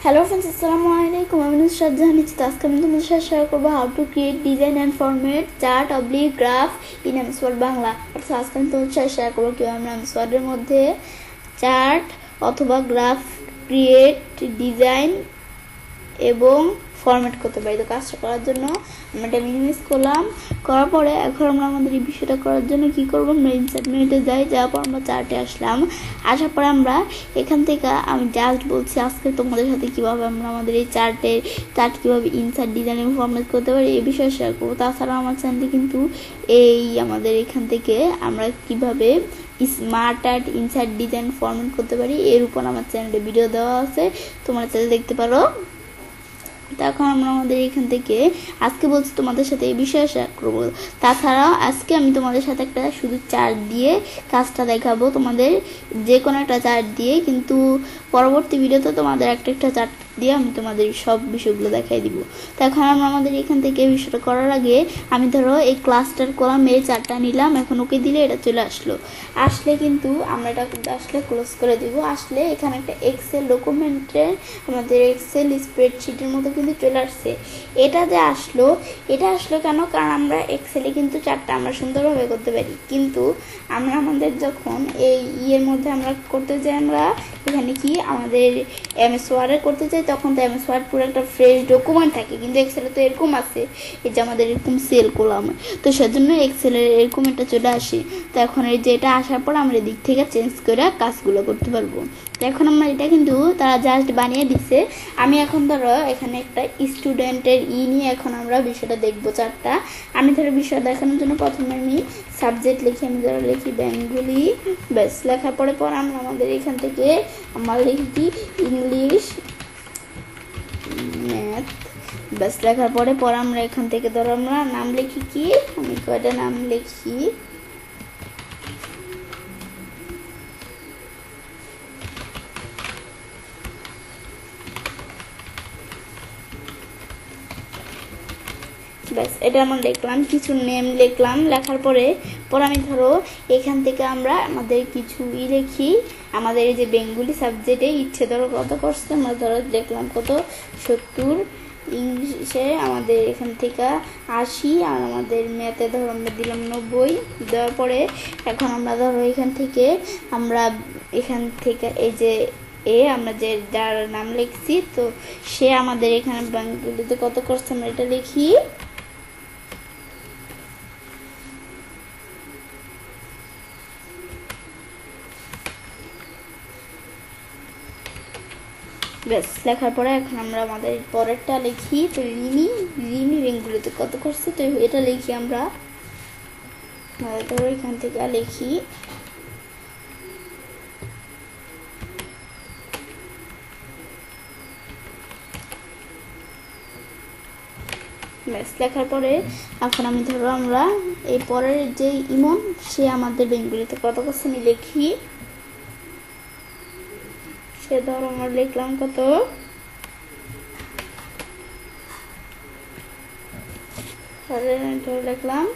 Hello friends, Assalamualaikum. I'm Nusrat Jahan. Aজকে আমি তোমাদের সাথে শেয়ার করব how to create design and format chart oblique graph in MS Word Bangla. আজকে আমি তোমাদের সাথে শেয়ার করব কিভাবে আমরা MS Word এর মধ্যে চার্ট অথবা গ্রাফ ক্রিয়েট ডিজাইন এবং ফরম্যাট করতে পারি। তো কাজটা করার জন্য আমরা এটা মিনিমাইজ করলাম, করার পরে এখন আমরা আমাদের এই বিষয়টা করার জন্য কি করব, আমরা ইনসার্ট মেনুতে যাই, যাওয়ার পর আমরা চার্টে আসলাম। আসার পরে আমরা এখান থেকে আমি জাস্ট বলছি আজকে তোমাদের সাথে কিভাবে আমরা আমাদের এই চার্ট কিভাবে ইনসার্ট ডিজাইন এবং ফরম্যাট করতে পারি এই বিষয়ে শেয়ার করবো। তাছাড়াও আমার চ্যানেলে কিন্তু এই আমাদের এখান থেকে আমরা কিভাবে smart art insert design format করতে পারি এর উপর আমার চ্যানেলে ভিডিও দেওয়া আছে, তোমরা চ্যানেলে দেখতে পারো। তখন আমরা আমাদের এখান থেকে আজকে বলছি তোমাদের সাথে এই বিষয়ে শেয়ার করবো। তাছাড়াও আজকে আমি তোমাদের সাথে একটা শুধু চার্ট দিয়ে কাজটা দেখাবো, তোমাদের যে কোনো একটা চার্ট দিয়ে, কিন্তু পরবর্তী ভিডিওতে তোমাদের একটা চার্ট দিয়ে আমি তোমাদের সব বিষয়গুলো দেখাই দিব। তো এখন আমরা আমাদের এখান থেকে এই বিষয়টা করার আগে আমি ধরো এই ক্লাস্টার কলাম এই চার্টটা নিলাম, এখন ওকে দিলে এটা চলে আসলে কিন্তু আমরা এটা আসলে ক্লোজ করে দিব। আসলে এখানে একটা এক্সেল ডকুমেন্টের আমাদের এক্সেল স্প্রেডশিটের মতো কিন্তু চলে আসছে। এটা আসলো কেন? কারণ আমরা এক্সেলে কিন্তু চার্টটা আমরা সুন্দরভাবে করতে পারি, কিন্তু আমরা আমাদের যখন এই ইয়ের মধ্যে আমরা করতে চাই, আমরা এখানে কি আমাদের MS ওয়ার্ডে করতে চাই, তখন তো MS ওয়ার্ড পুরো একটা ফ্রেশ ডকুমেন্ট থাকে, কিন্তু এক্সেলে তো এরকম আছে, এই যে আমাদের এরকম সেল কলাম, তো সেজন্য এক্সেলের এরকম একটা চলে আসে। তো এখন এই যে এটা আসার পর আমরা এদিক থেকে চেঞ্জ করে কাজগুলো করতে পারবো। তো এখন আমরা এটা কিন্তু তারা জাস্ট বানিয়ে দিচ্ছে। আমি এখন ধরো এখানে একটা স্টুডেন্টের নিয়ে এখন আমরা বিষয়টা দেখবো চারটা। আমি ধরো বিষয় দেখানোর জন্য প্রথমে আমি সাবজেক্ট লিখি, আমি ধরো লিখি বেঙ্গলি, ব্যাস লেখার পরে আমরা আমাদের এখান থেকে আমরা লিখি ইংলিশ ম্যাথ, ব্যাস লেখার পরে আমরা এখান থেকে ধরো আমরা নাম লিখি, কি আমি কয়টা নাম লিখি, ব্যাস এটা আমরা লিখলাম, কিছু নেম লিখলাম। লেখার পরে আমি ধরো এখান থেকে আমরা আমাদের কিছু লিখি, আমাদের এই যে বেঙ্গলি সাবজেক্টে ইচ্ছে ধরো কত করছে, আমরা ধরো দেখলাম কত 70, ইংলিশে আমাদের এখান থেকে 80, আর আমাদের ম্যাথে ধরো আমরা দিলাম 90। দেওয়ার পরে এখন আমরা ধরো এখান থেকে এই যে আমরা যে যার নাম লিখছি, তো সে আমাদের এখানে বেঙ্গলিতে কত করছে আমরা এটা লিখি। ব্যাস লেখার পরে এখন আমরা আমাদের পরেরটা লিখি, তো রিমি বেঙ্গুলিতে কত করছে, তো এটা লিখি আমরা ধরো এখান থেকে লিখি। ব্যাস লেখার পরে এখন আমি ধরো আমরা এই পরের যে ইমন, সে আমাদের বেঙ্গলিতে কত করছে আমি লিখি, সে ধরো আমরা লিখলাম কত, লিখলাম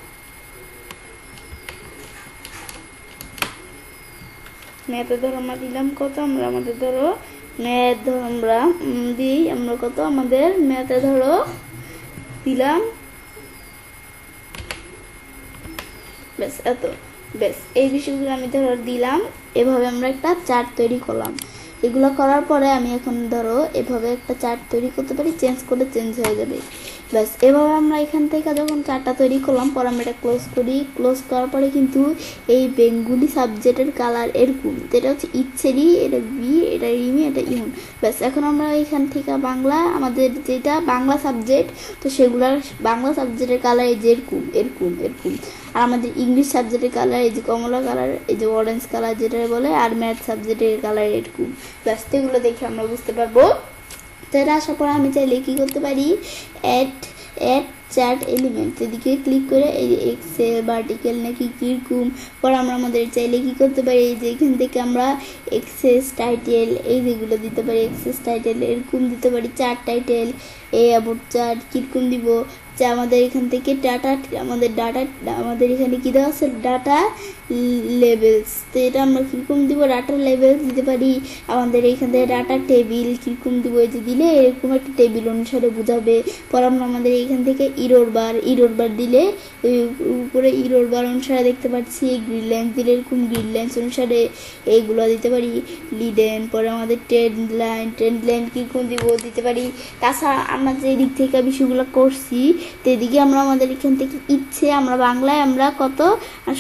ম্যাথে ধরো আমরা দিলাম কত, আমরা আমাদের ধরো ম্যাথ ধরো আমরা দিই আমরা কত, আমাদের ম্যাথে ধরো দিলাম ব্যাস এত। ব্যাস এই বিষয়গুলো আমি ধরো দিলাম, এভাবে আমরা একটা চার্ট তৈরি করলাম। এগুলো করার পরে আমি এখন ধরো এভাবে একটা চার্ট তৈরি করতে পারি, চেঞ্জ করলে চেঞ্জ হয়ে যাবে। ব্যাস এভাবে আমরা এখান থেকে যখন চার্টটা তৈরি করলাম পরে আমরা এটা ক্লোজ করি। ক্লোজ করার পরে কিন্তু এই বেঙ্গলি সাবজেক্টের কালার এরকম, এটা হচ্ছে ইচ্ছেরি, এটা বি, এটা রিমি, এটা ইউন। ব্যাস এখন আমরা এখান থেকে বাংলা আমাদের যেটা বাংলা সাবজেক্ট, তো সেগুলার বাংলা সাবজেক্টের কালার এই যে এরকম এরকম এরকম, আর আমাদের ইংলিশ সাবজেক্টের কালার এই যে কমলা কালার, এই যে অরেঞ্জ কালার যেটা বলে, আর ম্যাথ সাবজেক্টের কালার এরকম। ব্যাস এগুলো দেখে আমরা বুঝতে পারবো। তো এটা আসার পর আমি চাইলে কি করতে পারি, অ্যাড চ্যাট এলিমেন্ট, এদিকে ক্লিক করে এই যে এক্সেল ভার্টিক্যাল নাকি কীরকম, পর আমরা আমাদের চাইলে কি করতে পারি, এই যে এখান থেকে আমরা এক্সেস টাইটেল এই যেগুলো দিতে পারি, এক্সেস টাইটেল এরকম দিতে পারি, চার্ট টাইটেল এই অ্যাবাউট চার্ট কীরকম দিব, যে আমাদের এখান থেকে ডাটা, আমাদের এখানে কী দেওয়া আছে ডাটা লেভেলস, তো এটা আমরা কীরকম দিব, ডাটা লেভেলস দিতে পারি। আমাদের এখান থেকে ডাটা টেবিল কীরকম দিব, এই যে দিলে এরকম একটা টেবিল অনুসারে বোঝাবে। পর আমরা আমাদের এখান থেকে ইরোর বার দিলে উপরে ইরোর বার অনুসারে দেখতে পাচ্ছি, গ্রিড লাইন্স দিলে এরকম গ্রিড লাইন্স অনুসারে এইগুলো দিতে পারি লিডেন। পরে আমাদের ট্রেন্ড লাইন কীরকম দিব দিতে পারি। তাছাড়া আমরা যে দিক থেকে বিষয়গুলো করছি তো এদিকে আমরা আমাদের এখান থেকে ইচ্ছে আমরা বাংলায় আমরা কত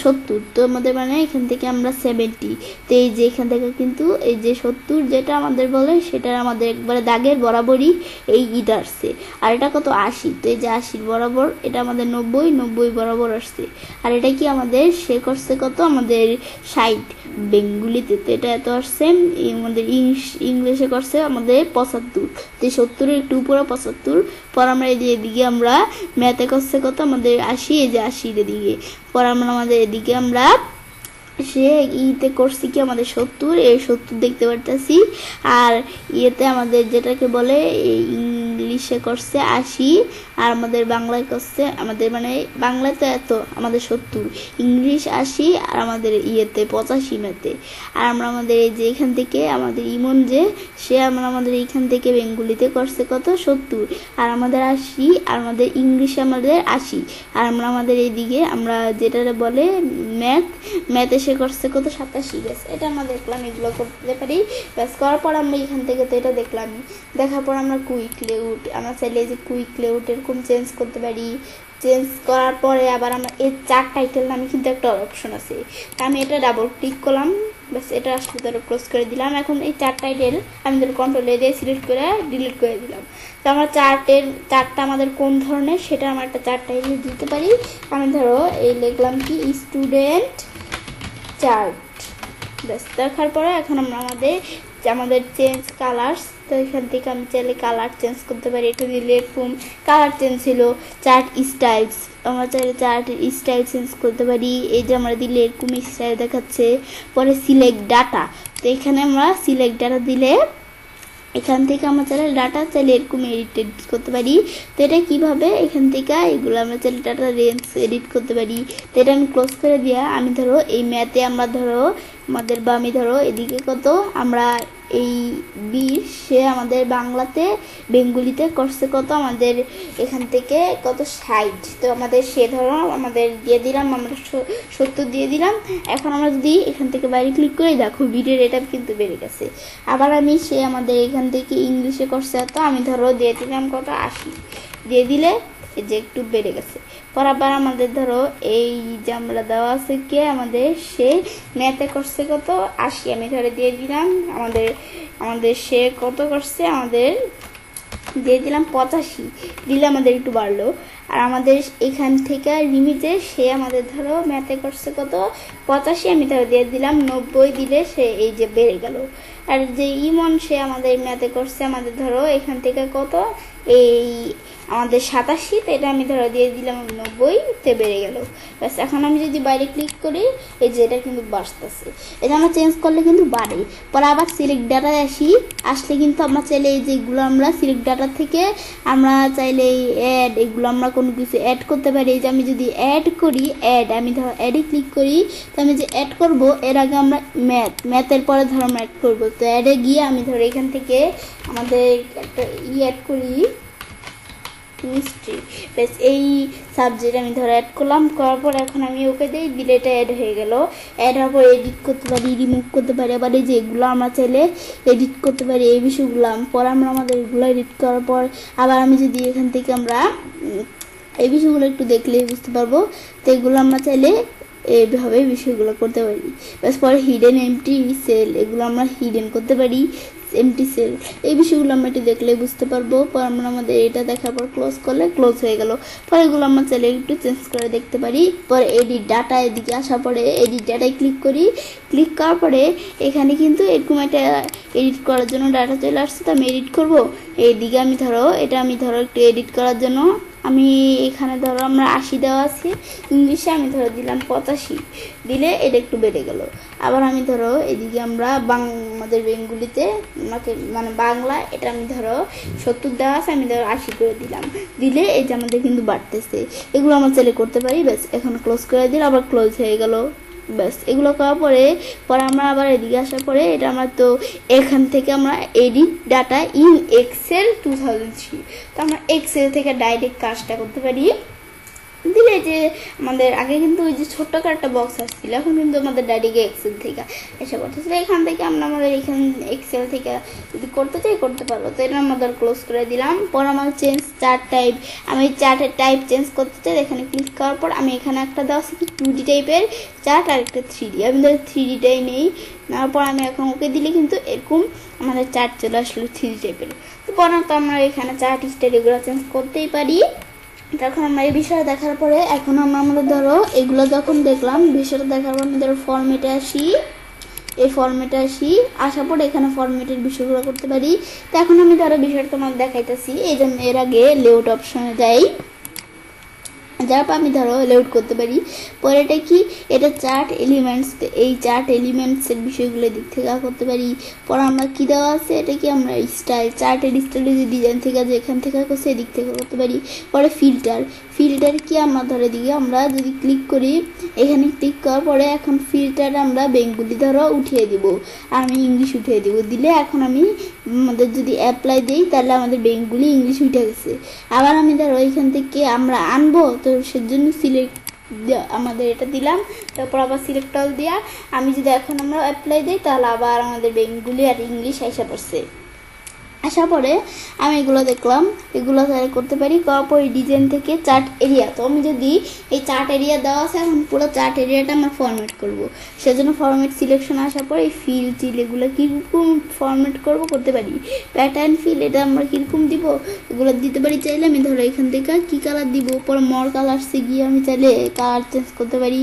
70, তো আমাদের মানে এখান থেকে আমরা 70, তো এই যে এখান থেকে কিন্তু এই যে 70 যেটা আমাদের বলে সেটা আমাদের একবারে দাগের বরাবরই এই ইটা আসছে। আর এটা কত 80, তো এই যে 80 বরাবর এটা আমাদের 90 বরাবর আসছে। আর এটা কি আমাদের সে করছে কত আমাদের 60 বেঙ্গলিতে, তো এটা এত আসছে। আমাদের ইংলিশে করছে আমাদের 75, তো 70-এর একটু উপরে 75। পর আমরা এদিকে আমরা ম্যাথে করছে কত আমাদের 80, এই যে 80 এদিকে। পর আমরা আমাদের এদিকে আমরা সে ইতে করছি কি আমাদের 70, এই 70 দেখতে পারতেছি। আর ইয়েতে আমাদের যেটাকে বলে ইংলিশে করছে 80, আর আমাদের বাংলায় করছে আমাদের মানে বাংলাতে এত আমাদের 70, ইংলিশ 80, আর আমাদের ইয়েতে 85 ম্যাথে। আর আমরা আমাদের এই যে এখান থেকে আমাদের ইমন যে সে আমরা আমাদের এইখান থেকে বেঙ্গলিতে করছে কত 70, আর আমাদের 80, আর আমাদের ইংলিশে আমাদের 80, আর আমরা আমাদের এইদিকে আমরা যেটা বলে ম্যাথ এসে করছে কত 87। ব্যাস এটা আমরা দেখলাম, এগুলো করতে পারি। ব্যাস করার পর আমরা এখান থেকে তো এটা দেখলামই, দেখার পর আমরা কুইক লেআউট আমরা চাইলে যে কুইক লেআউট এরকম চেঞ্জ করতে পারি। চেঞ্জ করার পরে আবার আমরা এই চার্ট টাইটেল নামে কিন্তু একটা অপশন আছে, আমি এটা ডাবল ক্লিক করলাম, ব্যাস এটা আসলে ধরো ক্লোজ করে দিলাম। এখন এই চার্ট টাইটেল আমি ধরো কন্ট্রোল দিয়ে সিলেক্ট করে ডিলিট করে দিলাম। তো আমরা চার্টটা আমাদের কোন ধরনের সেটা আমরা একটা চার্ট টাইটেল দিতে পারি। আমি ধরো এই লিখলাম কি স্টুডেন্ট চার্ট, ব্যাস দেখার পরে এখন আমরা আমাদের চেঞ্জ কালার্স, তো এখান থেকে আমি চাইলে কালার চেঞ্জ করতে পারি। এটা দিলে এরকম কালার চেঞ্জ ছিল। চার্ট স্টাইলস আমরা চাইলে চার্টের স্টাইল চেঞ্জ করতে পারি, এই যে আমরা দিলে এরকম স্টাইল দেখাচ্ছে। পরে সিলেক্ট ডাটা, তো এখানে আমরা সিলেক্ট ডাটা দিলে এখান থেকে আমরা চাইলে ডাটা চাইলে এরকম এডিট করতে পারি। তো এটা কীভাবে এখান থেকে এগুলো আমরা চাইলে ডাটা রেঞ্জ এডিট করতে পারি। তো এটা আমি ক্লোজ করে দিয়া আমি ধরো এই ম্যাথে আমরা ধরো আমাদের বা আমি ধরো এদিকে কত আমরা এই 20 সে আমাদের বাংলাতে বেঙ্গলিতে করছে কত আমাদের এখান থেকে কত 60, তো আমাদের সে ধরো আমাদের দিয়ে দিলাম আমরা 70 দিয়ে দিলাম। এখন আমরা যদি এখান থেকে বাইরে ক্লিক করে দেখো ভিডিওর এটা কিন্তু বেড়ে গেছে। আবার আমি সে আমাদের এখান থেকে ইংলিশে করছে তো আমি ধরো দিয়ে দিলাম কত 80, দিয়ে দিলে এই যে একটু বেড়ে গেছে। পর আবার আমাদের ধরো এই যে আমরা দেওয়া আছে কি আমাদের সে ম্যাথে করছে কত 80, আমি ধরে দিয়ে দিলাম আমাদের সে কত করছে আমাদের দিয়ে দিলাম 85, দিলে আমাদের একটু বাড়লো। আর আমাদের এখান থেকে রিমিজে সে আমাদের ধরো ম্যাথে করছে কত 85, আমি ধরো দিয়ে দিলাম 90, দিলে সে এই যে বেড়ে গেল। আর যে ইমন সে আমাদের ম্যাথে করছে আমাদের ধরো এখান থেকে কত এই আমাদের 87, তো এটা আমি ধরো দিয়ে দিলাম 90-তে বেড়ে গেল। ব্যাস এখন আমি যদি বাইরে ক্লিক করি এই যে এটা কিন্তু বাড়তেছে, এটা আমরা চেঞ্জ করলে কিন্তু বাড়ে। পরে আবার সিলেক্ট ডাটায় আসলে কিন্তু আমরা চাইলে এই যেগুলো আমরা সিলেক্ট ডাটা থেকে আমরা চাইলে অ্যাড এগুলো আমরা কোনো কিছু অ্যাড করতে পারি। এই যে আমি যদি অ্যাড করি আমি ধরো অ্যাডে ক্লিক করি, তো আমি যে অ্যাড করব এর আগে আমরা ম্যাথের পরে ধরো আমরা অ্যাড করবো। তো অ্যাডে গিয়ে আমি ধরো এখান থেকে আমাদের একটা অ্যাড করি মিস্ট্রি, বেশ এই সাবজেক্ট আমি ধরো অ্যাড করলাম, করার পর এখন আমি ওকে দিলে এটা অ্যাড হয়ে গেল। অ্যাড হওয়ার পর এডিট করতে পারি, রিমুভ করতে পারি। আবার এই যে এগুলো আমরা চাইলে এডিট করতে পারি এই বিষয়গুলো। পর আমরা আমাদের এগুলো এডিট করার পর আবার আমি যদি এখান থেকে আমরা এই বিষয়গুলো একটু দেখলেই বুঝতে পারবো। তো এগুলো আমরা চাইলে এইভাবে বিষয়গুলো করতে পারি। ব্যাস পরে হিডেন এমটি সেল এগুলো আমরা হিডেন করতে পারি, এমটি সেল এই বিষয়গুলো আমরা একটু দেখলে বুঝতে পারবো। পর আমরা আমাদের এটা দেখার পর ক্লোজ করলে ক্লোজ হয়ে গেল। পরে এগুলো আমরা চাইলে একটু চেঞ্জ করে দেখতে পারি। পরে এডিট ডাটা এদিকে আসার পরে এডিট ডাটায় ক্লিক করি, ক্লিক করার পরে এখানে কিন্তু এরকম একটা এডিট করার জন্য ডাটা চলে আসছে, তো আমি এডিট করবো। এইদিকে আমি ধরো এটা আমি ধরো একটু এডিট করার জন্য আমি এখানে ধরো আমরা 80 দেওয়া আছে, ইংলিশে আমি ধরো দিলাম 85, দিলে এটা একটু বেড়ে গেল। আবার আমি ধরো এদিকে আমরা আমাদের বেঙ্গলিতে আমাকে মানে বাংলা এটা আমি ধরো 70 দেওয়া আছে, আমি ধরো 80 করে দিলাম, দিলে এই যে আমাদের কিন্তু বাড়তেছে। এগুলো আমরা চাইলে করতে পারি। ব্যাস এখন ক্লোজ করে দিলে আবার ক্লোজ হয়ে গেল। ব্যাস এগুলো করার পরে আমরা আবার এদিকে আসার পরে এটা আমরা তো এখান থেকে আমরা এডিট ডাটা ইন এক্সেল 2003, তো আমরা এক্সেল থেকে ডাইরেক্ট কাজটা করতে পারি। দিলে যে আমাদের আগে কিন্তু ওই যে ছোট্ট একটা বক্স আসছিল, এখন কিন্তু আমাদের ডাইরেক্ট এক্সেল থেকে এসে করতেছিল। এখান থেকে আমরা আমাদের এখানে এক্সেল থেকে যদি করতে চাই করতে পারবো। তো এটা আমাদের ক্লোজ করে দিলাম। পর আমার চেঞ্জ চার্ট টাইপ, আমি চার্টের টাইপ চেঞ্জ করতে চাই, এখানে ক্লিক করার পর আমি এখানে একটা দেওয়া আছে কি 2D টাইপের চার্ট আর একটা 3D, আমি ধর 3Dটাই নেই। নেওয়ার পর আমি এখন ওকে দিলে কিন্তু এরকম আমাদের চার্ট চলে আসলো 3D টাইপের। তো পরে তো আমরা এখানে চার্ট স্টাইল এগুলো চেঞ্জ করতেই পারি। তখন আমরা এই বিষয়টা দেখার পরে এখন আমরা ধরো এগুলো যখন দেখলাম, বিষয়টা দেখার পর আমি ধরো ফরম্যাটে আসি, এই ফরম্যাটে আসার পরে এখানে ফরম্যাটের বিষয়গুলো করতে পারি। তো এখন আমি ধরো বিষয়টা তোমাকে দেখাইতেছি, এই জন্য এর আগে লেআউট অপশনে যাই, যার পর আমি ধরো লেআউট করতে পারি। পরে এটা কি, এটা চার্ট এলিমেন্টস, এই চার্ট এলিমেন্টসের বিষয়গুলো দিক থেকে করতে পারি। পরে আমরা কি দেওয়া আছে, এটা কি আমরা স্টাইল, চার্টের স্টাইলের যে ডিজাইন থেকে যে এখান থেকে করছে এদিক থেকে করতে পারি। পরে ফিল্টার কি আমরা ধরে দিকে আমরা যদি ক্লিক করি, এখানে ক্লিক করার পরে এখন ফিল্টার আমরা বেঙ্গলি ধরো উঠিয়ে দিব, আমি ইংলিশ উঠিয়ে দিব। দিলে এখন আমি আমাদের যদি অ্যাপ্লাই দিই তাহলে আমাদের বেঙ্গলি ইংলিশ উঠে গেছে। আবার আমি ধরো এখান থেকে আমরা আনবো, তো সেজন্য সিলেক্ট আমাদের এটা দিলাম, তারপর আবার সিলেক্ট অল দিয়া আমি যদি এখন আমরা অ্যাপ্লাই দিই তাহলে আবার আমাদের বেঙ্গলি আর ইংলিশ আইসা পড়ছে। আসার পরে আমি এগুলো দেখলাম, এগুলো করতে পারি। করার পরে ডিজাইন থেকে চার্ট এরিয়া, তো আমি যদি এই চার্ট এরিয়া দেওয়া আছে, এখন পুরো চার্ট এরিয়াটা আমরা ফরম্যাট করব। সেজন্য ফরম্যাট সিলেকশন আসার পরে এই ফিল চিল এগুলো কীরকম ফরম্যাট করতে পারি। প্যাটার্ন ফিল এটা আমরা কীরকম দিব এগুলো দিতে পারি। চাইলে আমি ধরো এখান থেকে কী কালার দিব, পরে মর কালার্সে গিয়ে আমি চাইলে কালার চেঞ্জ করতে পারি।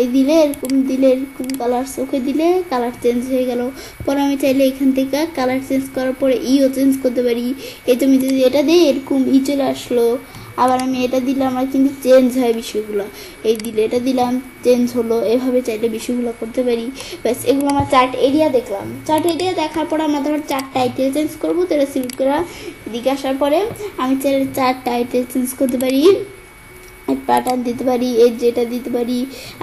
এই দিলে এরকম কালার ওকে দিলে কালার চেঞ্জ হয়ে গেল। পরে আমি চাইলে এখান থেকে কালার চেঞ্জ করার পরে চেঞ্জ করতে পারি। এই তো আমি যদি এটা দিই এরকম চলে আসলো। আবার আমি এটা দিলে আমার কিন্তু চেঞ্জ হয় বিষয়গুলো, এই দিলে এটা দিলাম চেঞ্জ হলো। এভাবে চাইলে বিষয়গুলো করতে পারি। ব্যাস এগুলো আমার চার্ট এরিয়া দেখলাম। চার্ট এরিয়া দেখার পর আমরা ধর চার্ট টাইটেল চেঞ্জ করবো, তো এটা সিলেক্ট করা এদিকে আসার পরে আমি চাইলে চার্ট টাইটেল চেঞ্জ করতে পারি, প্যাটার্ন দিতে পারি, এই যেটা দিতে পারি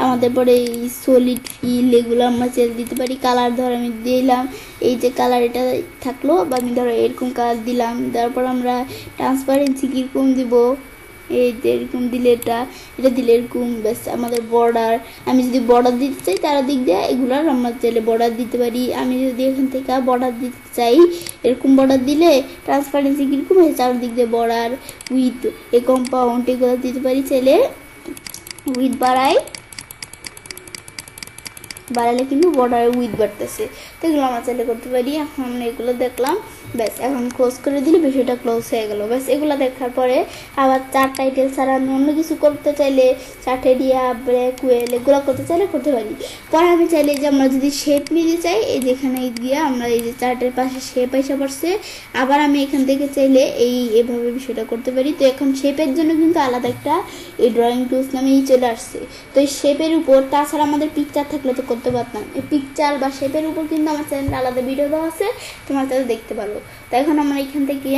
আমাদের পরে এই সলিড ফিল এগুলো আমরা চেঞ্জ দিতে পারি। কালার ধর আমি দিলাম, এই যে কালার এটা থাকলো, বা আমি ধরো এরকম কালার দিলাম। তারপর আমরা ট্রান্সপারেন্সি কীরকম দিব, এই যে এরকম দিলে এটা দিলে এরকম। ব্যাস আমাদের বর্ডার, আমি যদি বর্ডার দিতে চাই তার দিক দিয়ে এগুলার আমরা চাইলে বর্ডার দিতে পারি। আমি যদি এখান থেকে বর্ডার দিতে চাই, এরকম বর্ডার দিলে ট্রান্সপারেন্সি কীরকম হয়, চারদিক দিয়ে বর্ডার উইথ এ কম্পাউন্ড এগুলো দিতে পারি। চাইলে উইথ বাড়ালে কিন্তু বর্ডারের উইথ বাড়তেছে, তো এগুলো আমরা চাইলে করতে পারি। এখন আমরা এগুলো দেখলাম, ব্যাস এখন ক্লোজ করে দিলে বিষয়টা ক্লোজ হয়ে গেল। ব্যাস এগুলো দেখার পরে আবার চার্ট টাইটেল ছাড়া আমি অন্য কিছু করতে চাইলে চার্ট এরিয়া ব্রেক ওয়েল এগুলো করতে চাইলে করতে পারি। পরে আমি চাইলে যে আমরা যদি শেপ নিতে চাই, এই যেখানে গিয়ে আমরা এই যে চার্টের পাশে শেপ এসে পড়ছে, আবার আমি এখান থেকে চাইলে এভাবে বিষয়টা করতে পারি। তো এখন শেপের জন্য কিন্তু আলাদা একটা এই ড্রয়িং টুলস নামে চলে আসছে। তো এই শেপের উপর তাছাড়া আমাদের পিকচার থাকলে তো করতে পারতাম, এই পিকচার বা শেপের উপর কিন্তু আমার চ্যানেলে আলাদা ভিডিও দেওয়া আছে, তোমার তাহলে দেখতে পারো। তো এখন আমরা এখান থেকে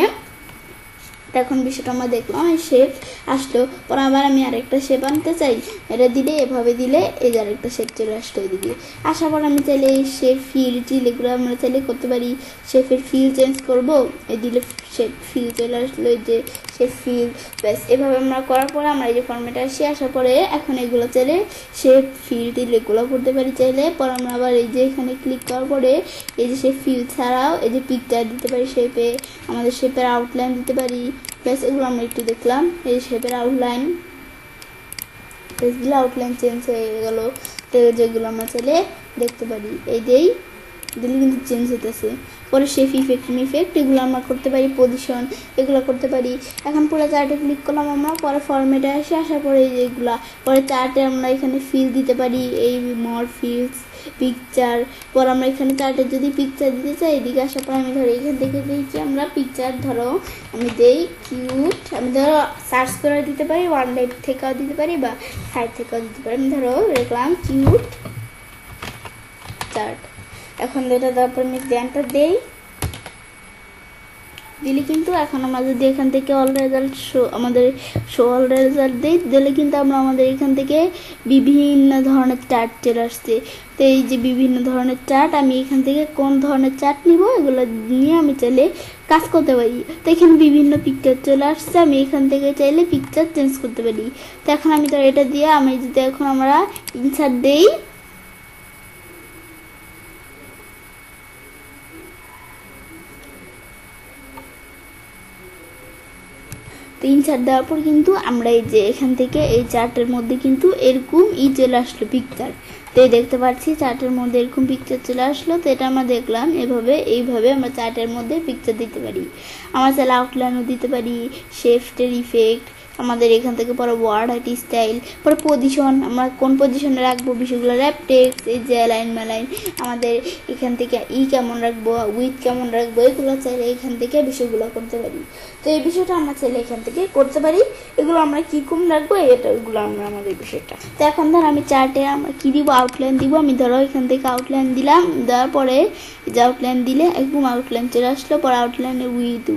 এখন বিষয়টা আমরা দেখলাম, এই শেপ আসলো। পর আবার আমি আরেকটা শেপ আনতে চাই, এটা দিলে এভাবে দিলে এই যে আরেকটা শেপ চলে আসলো এদিকে। আসার পর আমি চাইলে এই শেপ ফিল টিল এগুলো আমরা চাইলে করতে পারি। শেপের ফিল চেঞ্জ করবো, এই দিলে শেপ ফিল চলে আসলো, এই যে শেপ ফিল। ব্যাস এভাবে আমরা করার পরে আমরা এই যে ফর্মেটে আসার পরে এখন এগুলো চাইলে শেপ ফিল টিল এগুলো করতে পারি চাইলে। পর আমরা আবার এই যে এখানে ক্লিক করার পরে এই যে শেপ ফিল ছাড়াও এই যে পিকচার দিতে পারি, শেপে আমাদের শেপের আউটলাইন দিতে পারি। ব্যাস এগুলো আমরা একটু দেখলাম, এই শেপের আউটলাইন আউটলাইন চেঞ্জ হয়ে গেল। তো যেগুলো আমরা চাইলে দেখতে পারি, এই দিলে কিন্তু চেঞ্জ হইতেছে। পরে শেপ ইফেক্ট এগুলো আমরা করতে পারি, পজিশন এগুলো করতে পারি। এখন পুরো চার্টে ক্লিক করলাম আমরা, পরে ফরম্যাটে আসার পরে এইগুলা পরে চার্টে আমরা এখানে ফিল দিতে পারি, এই মোর ফিলস পিকচার। পর আমরা এখানে চার্টে যদি পিকচার দিতে চাই, এদিকে আসার পর আমি ধরো এখান থেকে দিয়েছি আমরা পিকচার, ধরো আমি দেই কিউট, আমি ধরো সার্চ করে দিতে পারি, 1 থেকেও দিতে পারি বা 5 থেকেও দিতে পারি। আমি ধরো দেখলাম কিউট চার্ট। এখন এটা দেওয়ার পর আমি এন্টার দেই, দিলে কিন্তু এখন আমরা যদি এখান থেকে all result show all result দিলে কিন্তু আমরা আমাদের এখান থেকে বিভিন্ন ধরনের চার্ট চলে আসছে। তো এই যে বিভিন্ন ধরনের চার্ট, আমি এখান থেকে কোন ধরনের চার্ট নিব এগুলো নিয়ে আমি চাইলে কাজ করতে পারি। তো এখানে বিভিন্ন পিকচার চলে আসছে, আমি এখান থেকে চাইলে পিকচার চেঞ্জ করতে পারি। তো এখন আমি তো এটা দিয়ে আমি যদি এখন আমরা ইনসার্ট দেই, চার্ট দেওয়ার পর কিন্তু আমরা এই যে এখান থেকে এই চার্টের মধ্যে কিন্তু এরকম চলে আসলো পিকচার। তো এই দেখতে পাচ্ছি চার্টের মধ্যে এরকম পিকচার চলে আসলো। তো এটা আমরা দেখলাম এইভাবে আমরা চার্টের মধ্যে পিকচার দিতে পারি। আমরা চাইলে আউটলাইনও দিতে পারি, শেফটের ইফেক্ট, আমাদের এখান থেকে পরে ওয়ার্ড হাইট স্টাইল, পরে পজিশন আমরা কোন পজিশনে রাখবো বিষয়গুলো, র্যাপ টেক্সট, এই যে লাইন মালাইন, আমাদের এখান থেকে কেমন রাখবো, উইথ কেমন রাখবো, এগুলো চাইলে এখান থেকে বিষয়গুলো করতে পারি। তো এই বিষয়টা আমরা চাইলে এখান থেকে করতে পারি। এগুলো আমরা কীরকম রাখবো এগুলো আমরা আমাদের বিষয়টা। তো এখন ধর আমি চার্টে আমরা কী দিব, আউটলাইন দিব। আমি ধরো এখান থেকে আউটলাইন দিলাম, দেওয়ার পরে যে আউটলাইন দিলে একদম আউটলাইন চলে আসলো। পরে আউটলাইনে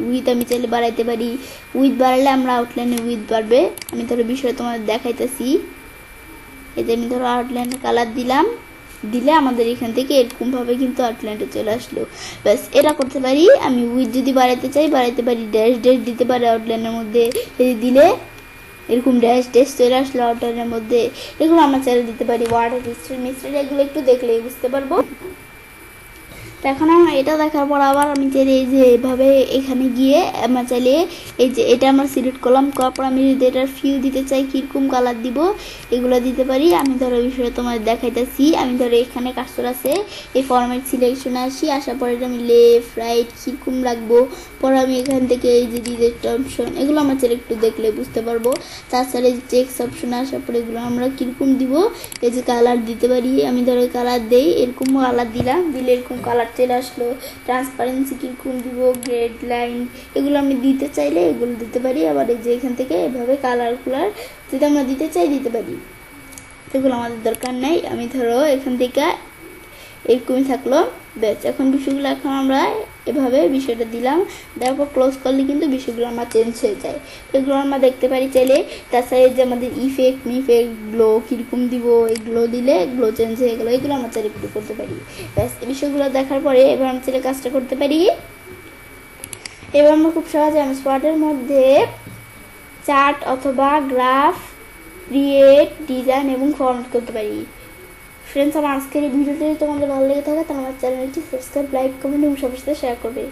উইথ আমি চাইলে বাড়াইতে পারি, উইথ বাড়ালে আমরা আউটলাইনে উইথ বাড়বে। আমি ধরো বিষয় তোমাদের দেখাইতেছি, এতে আমি ধরো আউটলাইনে কালার দিলে আমাদের এখান থেকে এরকমভাবে কিন্তু আউটলাইনটা চলে আসলো। ব্যাস এটা করতে পারি। আমি উইথ যদি বাড়াইতে চাই বাড়াইতে পারি, ড্যাশ দিতে পারি আউটলাইনের মধ্যে, দিলে এরকম ড্যাশ চলে আসলো আউটলাইনের মধ্যে। এগুলো আমরা চাইলে দিতে পারি, ওয়ার্ড মিস্ট্রি এগুলো একটু দেখলেই বুঝতে পারবো। তো এখন আমরা এটা দেখার পর আবার আমি চাইলে এই যে এভাবে এখানে গিয়ে আমরা চাইলে এই যে এটা আমরা সিলেক্ট করলাম, করার পর আমি যদি এটার ফিল দিতে চাই কীরকম কালার দিব এগুলো দিতে পারি। আমি ধরো বিষয়ে তোমাদের দেখাইতেছি। আমি ধরো এখানে কাজটা আছে, এই ফরম্যাট সিলেকশনে আসার পরে আমি লেফট রাইট কীরকম রাখবো, পরে আমি এখান থেকে এই যে ডিরেক্ট অপশন এগুলো আমরা চাইলে একটু দেখলে বুঝতে পারবো। তাছাড়া এই টেক্সট অপশনে আসার পরে এগুলো আমরা কীরকম দিব, এই যে কালার দিতে পারি। আমি ধরো কালার দেই, এরকম কালার দিলে এরকম কালার চলে আসলো। ট্রান্সপারেন্সি কীরকম দিব, গ্রেড লাইন এগুলো আমি দিতে চাইলে এগুলো দিতে পারি। আবার এই যে এখান থেকে এভাবে কালারগুলো যদি আমরা দিতে চাই দিতে পারি, এগুলো আমাদের দরকার নাই। আমি ধরো এখান থেকে এরকমই থাকলো, ব্যাস। এখন বিষয়গুলো এখন আমরা এভাবে বিষয়টা দিলাম, দেওয়ার পর ক্লোজ করলে কিন্তু বিষয়গুলো আমরা চেঞ্জ হয়ে যায়। এগুলো আমরা দেখতে পারি চাইলে। তাছাড়া যে আমাদের ইফেক্ট গ্লো কীরকম দিব, এগুলো দিলে গ্লো চেঞ্জ হয়ে গেলো, এগুলো আমরা চাইলে একটু করতে পারি। ব্যাস এই বিষয়গুলো দেখার পরে এবার আমরা চাইলে কাজটা করতে পারি। এবার আমরা খুব সহজে স্পটের মধ্যে চার্ট অথবা গ্রাফ ক্রিয়েট, ডিজাইন এবং ফরম্যাট করতে পারি। ফ্রেন্ডস, আমার আজকের এই ভিডিওটি তোমাদের ভালো লেগে থাকে তাহলে আমার চ্যানেলটি সাবস্ক্রাইব, লাইক, কমেন্ট এবং সবার সাথে শেয়ার করবে।